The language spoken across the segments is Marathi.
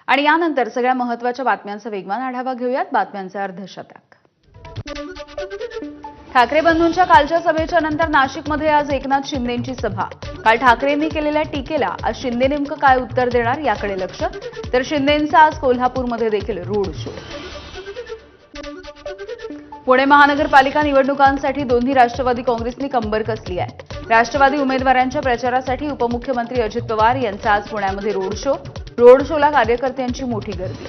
आणि यानंतर सगळ्या महत्त्वाच्या बातम्यांचा वेगवान आढावा घेऊयात. बातम्यांचे अर्धशतक. ठाकरे बंधूंच्या कालच्या सभेच्या नंतर नाशिकमध्ये आज एकनाथ शिंदेंची सभा. काल ठाकरेंनी केलेल्या टीकेला आज शिंदे नेमकं काय उत्तर देणार याकडे लक्ष. तर शिंदेंचा आज कोल्हापूरमध्ये देखील रोड शो. पुणे महानगरपालिका निवडणुकांसाठी दोन्ही राष्ट्रवादी काँग्रेसनी कंबर कसली आहे. राष्ट्रवादी उमेदवारांच्या प्रचारासाठी उपमुख्यमंत्री अजित पवार यांचा आज पुण्यामध्ये रोड शो. रोड शोला कार्यकर्त्यांची मोठी गर्दी.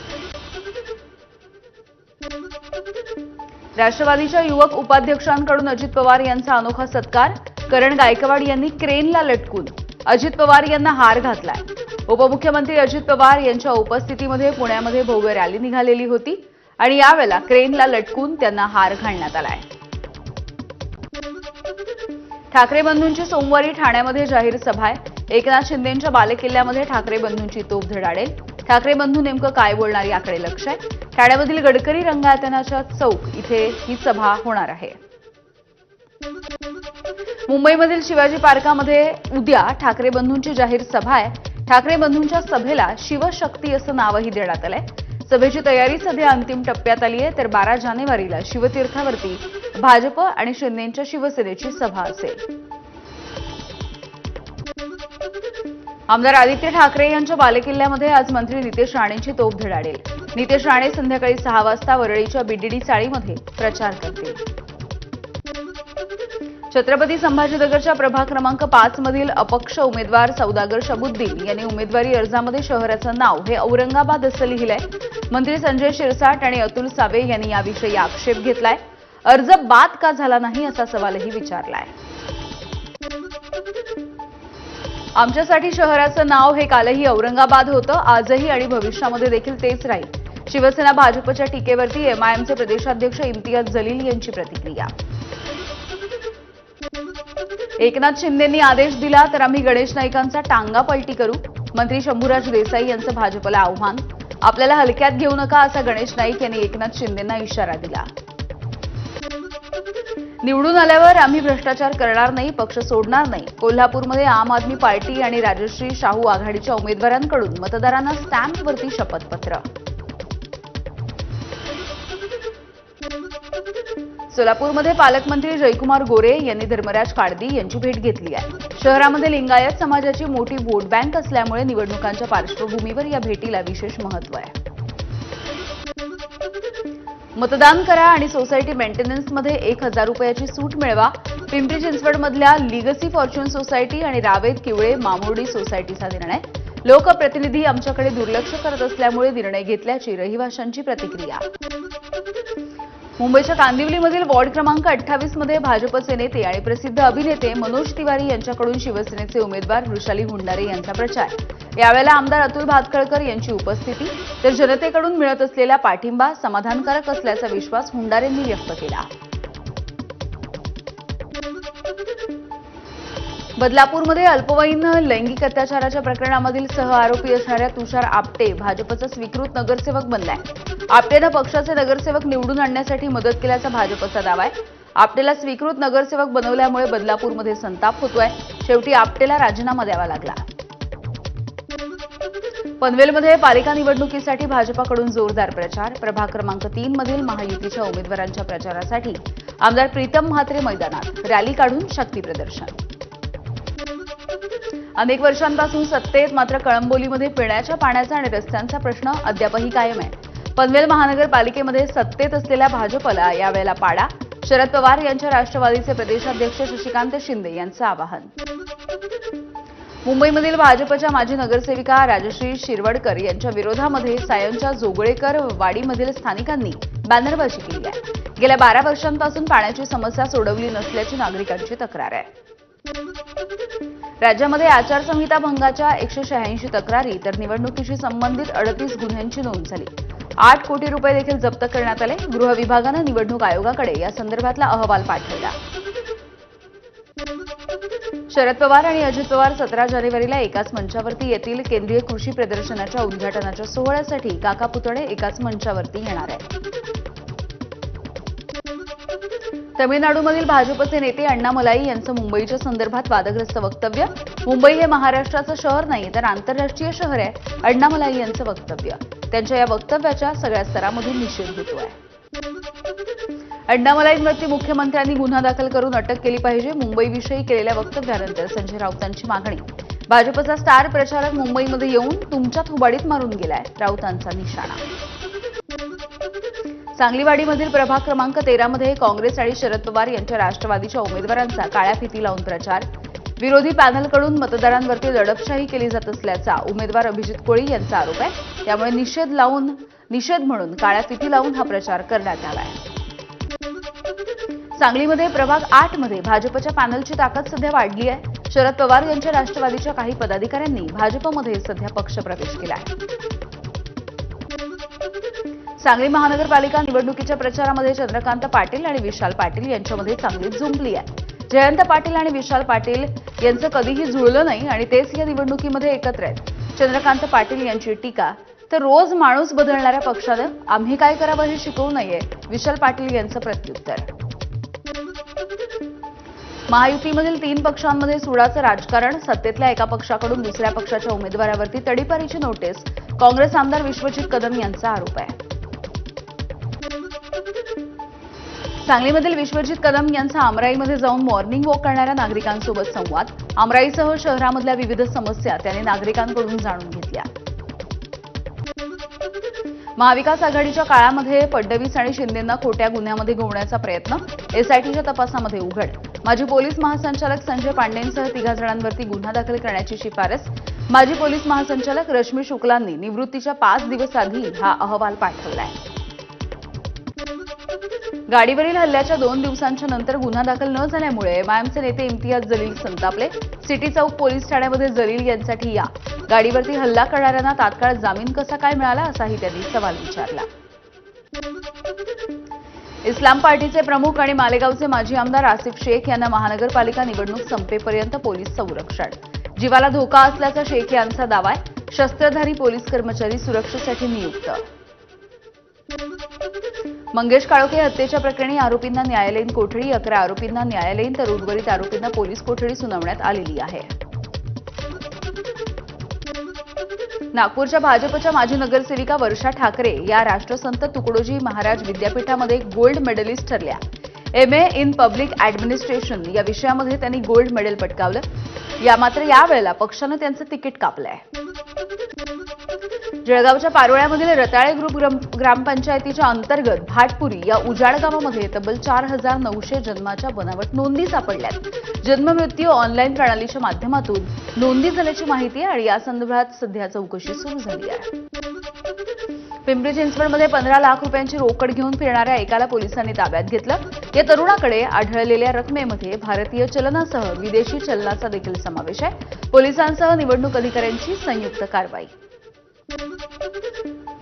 राष्ट्रवादीच्या युवक उपाध्यक्षांकडून अजित पवार यांचा अनोखा सत्कार. करण गायकवाड यांनी क्रेनला लटकून अजित पवार यांना हार घातलाय. उपमुख्यमंत्री अजित पवार यांच्या उपस्थितीमध्ये पुण्यामध्ये भव्य रॅली निघालेली होती आणि यावेळेला क्रेनला लटकून त्यांना हार घालण्यात आलाय. ठाकरे बंधूंची सोमवारी ठाण्यामध्ये जाहीर सभा आहे. एकनाथ शिंदेंच्या बालेकिल्ल्यामध्ये ठाकरे बंधूंची तोफ धडाडेल. ठाकरे बंधू नेमकं काय बोलणार याकडे लक्ष आहे. ठाण्यामधील गडकरी रंगआयतनाच्या चौक इथे ही सभा होणार आहे. मुंबईमधील शिवाजी पार्कामध्ये उद्या ठाकरे बंधूंची जाहीर सभा आहे. ठाकरे बंधूंच्या सभेला शिवशक्ती असं नावही देण्यात आलंय. सभेची तयारी सध्या अंतिम टप्प्यात आली आहे. तर 12 जानेवारीला शिवतीर्थावरती भाजप आणि शिंदेंच्या शिवसेनेची सभा असेल. आमदार आदित्य ठाकरे यांच्या बालेकिल्ल्यामध्ये आज मंत्री नितेश राणेंची तोफ धडाडेल. नितेश राणे संध्याकाळी 6 वाजता वरळीच्या बीडीडी चाळीमध्ये प्रचार करतील. छत्रपती संभाजीनगरच्या प्रभाग क्रमांक 5 मधील अपक्ष उमेदवार सौदागर शबुद्दीन यांनी उमेदवारी अर्जामध्ये शहराचं नाव हे औरंगाबाद असं लिहिलंय. मंत्री संजय शिरसाट आणि अतुल सावे यांनी याविषयी आक्षेप घेतलाय. अर्ज बाद का झाला नाही असा सवालही विचारलाय. आमच्यासाठी शहराचं नाव हे कालही औरंगाबाद होतं, आजही आणि भविष्यामध्ये देखील तेच राहील. शिवसेना भाजपच्या टीकेवरती एमआयएमचे प्रदेशाध्यक्ष इम्तियाज जलील यांची प्रतिक्रिया. एकनाथ शिंदेंनी आदेश दिला तर आम्ही गणेश नाईकांचा टांगा पलटी करू. मंत्री शंभूराज देसाई यांचं भाजपला आव्हान. आपल्याला हलक्यात घेऊ नका असा गणेश नाईक यांनी एकनाथ शिंदेंना इशारा दिला. निवडून आल्यावर आम्ही भ्रष्टाचार करणार नाही, पक्ष सोडणार नाही. कोल्हापूरमध्ये आम आदमी पार्टी आणि राजश्री शाहू आघाडीच्या उमेदवारांकडून मतदारांना स्टॅम्पवरती शपथपत्र. सोलापूरमध्ये पालकमंत्री जयकुमार गोरे यांनी धर्मराज काळदी यांची भेट घेतली आहे. शहरामध्ये लिंगायत समाजाची मोठी वोट बँक असल्यामुळे निवडणुकांच्या पार्श्वभूमीवर या भेटीला विशेष महत्त्व आहे. मतदान करा आणि सोसायटी मेंटेनन्समध्ये 1000 रुपयाची सूट मिळवा. पिंपरी चिंचवडमधल्या लिगसी फॉर्च्यून सोसायटी आणि रावेत किवळे मामुर्डी सोसायटीचा निर्णय. लोकप्रतिनिधी आमच्याकडे दुर्लक्ष करत असल्यामुळे निर्णय घेतल्याची रहिवाशांची प्रतिक्रिया. मुंबईच्या कांदिवलीमधील वॉर्ड क्रमांक 28 मध्ये भाजपचे नेते आणि प्रसिद्ध अभिनेते मनोज तिवारी यांच्याकडून शिवसेनेचे उमेदवार वृषाली हुंडारे यांचा प्रचार. यावेळेला आमदार अतुल भातखळकर यांची उपस्थिती. तर जनतेकडून मिळत असलेला पाठिंबा समाधानकारक असल्याचा विश्वास हुंडारेंनी व्यक्त केला. बदलापूरमध्ये अल्पवयीन लैंगिक अत्याचाराच्या प्रकरणामधील सहआरोपी असणाऱ्या तुषार आपटे भाजपचा स्वीकृत नगरसेवक बनलाय. आपटेनं पक्षाचे नगरसेवक निवडून आणण्यासाठी मदत केल्याचा भाजपचा दावा आहे. आपटेला स्वीकृत नगरसेवक बनवल्यामुळे बदलापूरमध्ये संताप होतोय. शेवटी आपटेला राजीनामा द्यावा लागला. पनवेलमध्ये पालिका निवडणुकीसाठी भाजपाकडून जोरदार प्रचार. प्रभाग क्रमांक 3 मधील महायुतीच्या उमेदवारांच्या प्रचारासाठी आमदार प्रीतम म्हात्रे मैदानात रॅली काढून शक्ती प्रदर्शन. अनेक वर्षांपासून सत्तेत मात्र कळंबोलीमध्ये पिण्याच्या पाण्याचा आणि रस्त्यांचा प्रश्न अद्यापही कायम आहे. पनवेल महानगरपालिकेमध्ये सत्तेत असलेल्या भाजपला यावेळेला पाडा. शरद पवार यांच्या राष्ट्रवादीचे प्रदेशाध्यक्ष शशिकांत शिंदे यांचं आवाहन. मुंबईमधील भाजपच्या माजी नगरसेविका राजश्री शिरवडकर यांच्या विरोधामध्ये सायनच्या जोगळेकर वाडीमधील स्थानिकांनी बॅनरबाजी केली आहे. गेल्या 12 वर्षांपासून पाण्याची समस्या सोडवली नसल्याची नागरिकांची तक्रार आहे. राज्यामध्ये आचारसंहिता भंगाच्या 186 तक्रारी तर निवडणुकीशी संबंधित 38 गुन्ह्यांची नोंद झाली. 8 कोटी रुपये देखील जप्त करण्यात आले. गृह विभागानं निवडणूक आयोगाकडे या संदर्भातला अहवाल पाठवला. शरद पवार आणि अजित पवार 17 जानेवारीला एकाच मंचावरती येतील. केंद्रीय कृषी प्रदर्शनाच्या उद्घाटनाच्या सोहळ्यासाठी काका पुतणे एकाच मंचावरती येणार आहेत. तमिळनाडूमधील भाजपचे नेते अण्णामलाई यांचं मुंबईच्या संदर्भात वादग्रस्त वक्तव्य. मुंबई हे महाराष्ट्राचं शहर नाही तर आंतरराष्ट्रीय शहर आहे, अण्णामलाई यांचं वक्तव्य. त्यांच्या या वक्तव्याच्या सगळ्या स्तरामधून निषेध होतोय. अण्णामलाईंवरती मुख्यमंत्र्यांनी गुन्हा दाखल करून अटक केली पाहिजे. मुंबईविषयी केलेल्या वक्तव्यानंतर संजय राऊतांची मागणी. भाजपचा स्टार प्रचारक मुंबईमध्ये येऊन तुमच्या थोबाडीत मारून गेलाय, राऊतांचा निशाणा. सांगलीवाडीमधील प्रभाग क्रमांक 13 मध्ये काँग्रेस आणि शरद पवार यांच्या राष्ट्रवादीच्या उमेदवारांचा काळ्या फिती लावून प्रचार. विरोधी पॅनलकडून मतदारांवरती दडपशाही केली जात असल्याचा उमेदवार अभिजित कोळी यांचा आरोप आहे. त्यामुळे निषेध म्हणून काळ्या फिती लावून हा प्रचार करण्यात आला आहे. सांगलीमध्ये प्रभाग 8 मध्ये भाजपच्या पॅनलची ताकद सध्या वाढली आहे. शरद पवार यांच्या राष्ट्रवादीच्या काही पदाधिकाऱ्यांनी भाजपमध्ये सध्या पक्षप्रवेश केला आहे. सांगली महानगरपालिका निवडणुकीच्या प्रचारामध्ये चंद्रकांत पाटील आणि विशाल पाटील यांच्यामध्ये चांगलीच झुंपली आहे. जयंत पाटील आणि विशाल पाटील यांचं कधीही जुळलं नाही आणि तेच या निवडणुकीमध्ये एकत्र आहेत. चंद्रकांत पाटील यांची टीका, तर रोज माणूस बदलणाऱ्या पक्षानं आम्ही काय करावं हे शिकवू नये, विशाल पाटील यांचं प्रत्युत्तर. महायुतीमधील 3 पक्षांमध्ये सुडाचं राजकारण. सत्तेतल्या एका पक्षाकडून दुसऱ्या पक्षाच्या उमेदवारावरती तडीपारीची नोटीस. काँग्रेस आमदार विश्वजित कदम यांचा आरोप आहे. सांगलीमधील विश्वजित कदम यांचा आमराईमध्ये जाऊन मॉर्निंग वॉक करणाऱ्या नागरिकांसोबत संवाद. आमराईसह शहरामधल्या विविध समस्या त्यांनी नागरिकांकडून जाणून घेतल्या. महाविकास आघाडीच्या काळामध्ये फडणवीस आणि शिंदेंना खोट्या गुन्ह्यामध्ये गोवण्याचा प्रयत्न. एसआयटीच्या तपासामध्ये उघड. माजी पोलीस महासंचालक संजय पांडेंसह 3 जणांवरती गुन्हा दाखल करण्याची शिफारस. माजी पोलीस महासंचालक रश्मी शुक्लांनी निवृत्तीच्या 5 दिवस आधी हा अहवाल पाठवलाय. गाडीवरील हल्ल्याच्या 2 दिवसांच्या नंतर गुन्हा दाखल न झाल्यामुळे एमआयएमचे नेते इम्तियाज जलील संतापले. सिटी चौक पोलीस ठाण्यामध्ये जलील यांसाठी या गाडीवरती हल्ला करणाऱ्यांना तात्काळ जामीन कसा काय मिळाला असाही त्यांनी सवाल विचारला. इस्लाम पार्टीचे प्रमुख आणि मालेगावचे माजी आमदार आसिफ शेख यांना महानगरपालिका निवडणूक संपेपर्यंत पोलीस संरक्षण. जीवाला धोका असल्याचा शेख यांचा दावा आहे. शस्त्रधारी पोलीस कर्मचारी सुरक्षेसाठी नियुक्त. मंगेश काळोखे हत्येच्या प्रकरणी आरोपींना न्यायालयीन कोठडी. 11 आरोपींना न्यायालयीन तर उर्वरित आरोपींना पोलीस कोठडी सुनावण्यात आलेली आहे. नागपूरच्या भाजपच्या माजी नगरसेविका वर्षा ठाकरे या राष्ट्रसंत तुकडोजी महाराज विद्यापीठामध्ये गोल्ड मेडलिस्ट ठरल्या. MA इन पब्लिक ऍडमिनिस्ट्रेशन या विषयामध्ये त्यांनी गोल्ड मेडल पटकावलं. मात्र यावेळेला पक्षानं त्यांचं तिकीट कापलंय. जळगावच्या पारोळ्यामधील रताळे ग्रुप ग्रामपंचायतीच्या अंतर्गत भाटपुरी या उजाड गावामध्ये तब्बल 4900 जन्माच्या बनावट नोंदी सापडल्यात. जन्ममृत्यू ऑनलाईन प्रणालीच्या माध्यमातून नोंदी झाल्याची माहिती आहे आणि या संदर्भात सध्या चौकशी सुरू झाली आहे. पिंपरी चिंचवडमध्ये 15 लाख रुपयांची रोकड घेऊन फिरणाऱ्या एकाला पोलिसांनी ताब्यात घेतलं. या तरुणाकडे आढळलेल्या रकमेमध्ये भारतीय चलनासह विदेशी चलनाचा देखील समावेश आहे. पोलिसांसह निवडणूक अधिकाऱ्यांची संयुक्त कारवाई.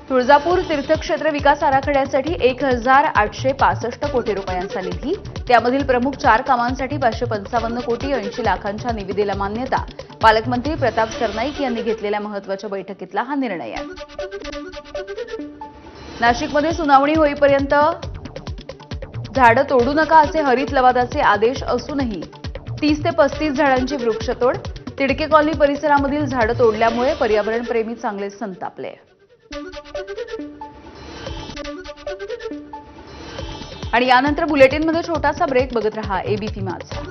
तुळजापूर तीर्थक्षेत्र विकास आराखड्यासाठी 1865 कोटी रुपयांचा निधी. त्यामधील प्रमुख 4 कामांसाठी 555 कोटी 80 लाखांच्या निविदेला मान्यता. पालकमंत्री प्रताप सरनाईक यांनी घेतलेल्या महत्त्वाच्या बैठकीतला हा निर्णय आहे. नाशिकमध्ये सुनावणी होईपर्यंत झाडं तोडू नका असे हरित लवादाचे आदेश असूनही 30 ते 35 झाडांची वृक्षतोड. तिडके कॉलनी परिसरामधील झाडं तोडल्यामुळे पर्यावरणप्रेमी चांगले संतापले. आणि यानंतर बुलेटिनमध्ये छोटासा ब्रेक. बघत रहा एबीपी माझा.